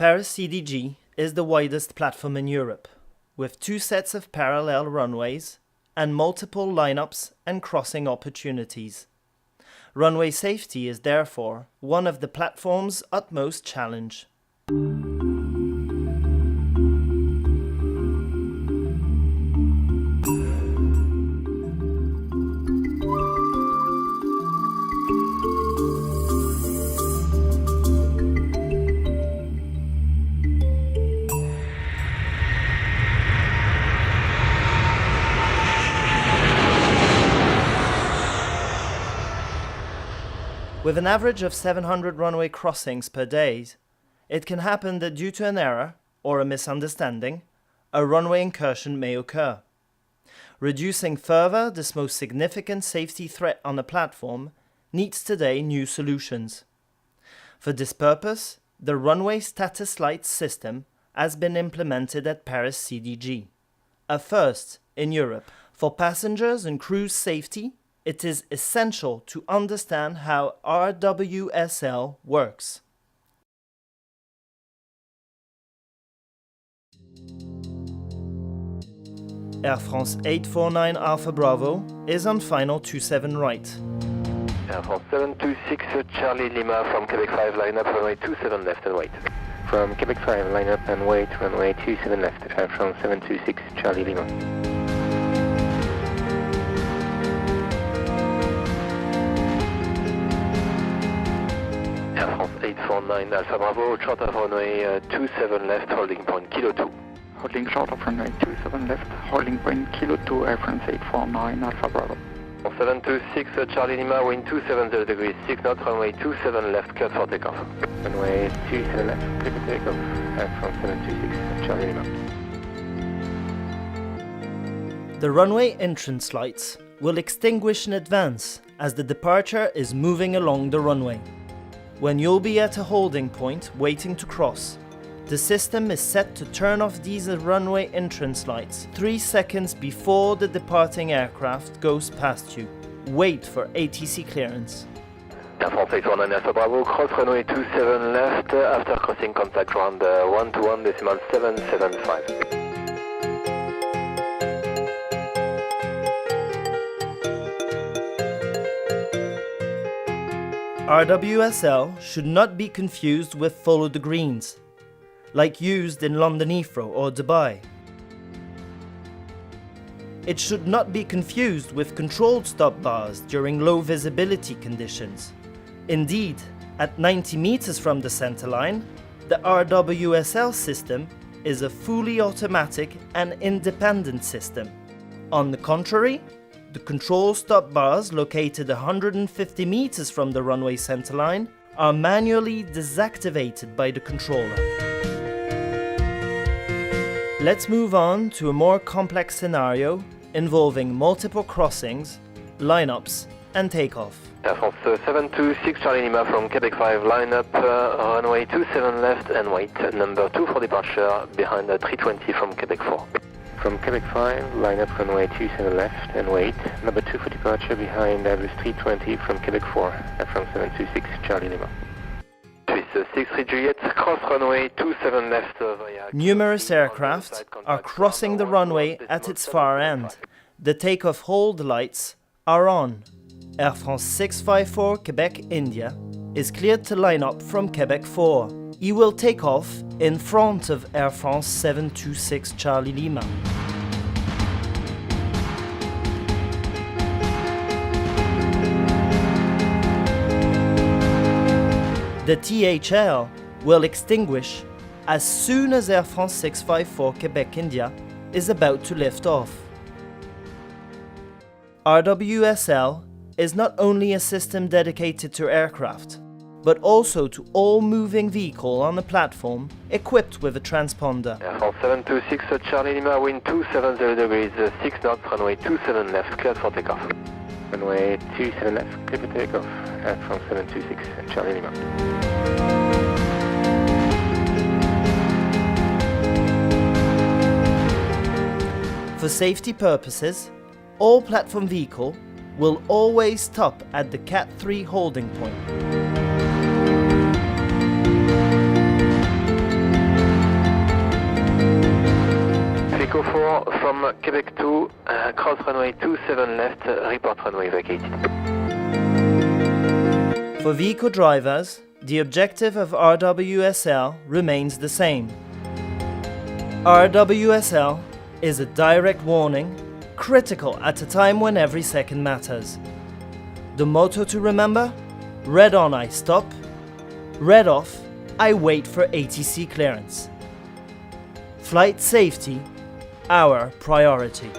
Paris-CDG is the widest platform in Europe, with 2 sets of parallel runways and multiple lineups and crossing opportunities. Runway safety is therefore one of the platform's utmost challenge. With an average of 700 runway crossings per day, it can happen that due to an error or a misunderstanding, a runway incursion may occur. Reducing further this most significant safety threat on a platform needs today new solutions. For this purpose, the Runway Status Lights system has been implemented at Paris-CDG, a first in Europe. For passengers and crew's safety, it is essential to understand how RWSL works. Air France 849 Alpha Bravo is on final 27 right. Air France 726 Charlie Lima from Quebec 5, line up runway 27 left and wait. From Quebec 5, line up and wait, runway 27 left, Air France 726 Charlie Lima. Air France 849 Alpha Bravo, short of runway 27 left, holding point Kilo 2. Holding short of runway 27 left, holding point Kilo 2, Air France 849 Alpha Bravo. 726 Charlie Lima, wind 270 degrees, 6 knots, runway 27 left, cleared for takeoff. Runway 27 left, clear for takeoff, Air France 726 Charlie Lima. The runway entrance lights will extinguish in advance as the departure is moving along the runway. When you'll be at a holding point waiting to cross, the system is set to turn off these runway entrance lights 3 seconds before the departing aircraft goes past you. Wait for ATC clearance. Air France 819 Alpha Bravo, cross runway 27 left, after crossing contact round 121.775. RWSL should not be confused with follow the greens, like used in London Heathrow or Dubai. It should not be confused with controlled stop bars during low visibility conditions. Indeed, at 90 meters from the centerline, the RWSL system is a fully automatic and independent system. On the contrary, the control stop bars located 150 meters from the runway centerline are manually deactivated by the controller. Let's move on to a more complex scenario involving multiple crossings, lineups, and takeoff. Air France 726 Charlie Lima from Quebec 5, line up, runway 27 left and wait, number 2 for departure, behind 320 from Quebec 4. From Quebec 5, line up runway 27 left and wait, number 2 for departure, behind Airbus 320 from Quebec 4, Air France 726 Charlie Lima. Swiss 63 Juliet, cross runway 27 left via... Numerous aircraft are crossing the runway at its far end. The takeoff hold lights are on. Air France 654 Quebec India is cleared to line up from Quebec 4. He will take off in front of Air France 726 Charlie Lima. The THL will extinguish as soon as Air France 654 Quebec India is about to lift off. RWSL is not only a system dedicated to aircraft, but also to all moving vehicle on the platform equipped with a transponder. Air France 726 Charlie Lima, wind 270 degrees, 6 knots, runway 27 left, cleared for takeoff. Runway 27 left, clear for takeoff, Air France 726 Charlie Lima. For safety purposes, all platform vehicle will always stop at the Cat 3 holding point. Quebec 2, cross runway 27 left, report runway vacated. For vehicle drivers, the objective of RWSL remains the same. RWSL is a direct warning, critical at a time when every second matters. The motto to remember? Red on I stop, red off I wait for ATC clearance. Flight safety, our priority.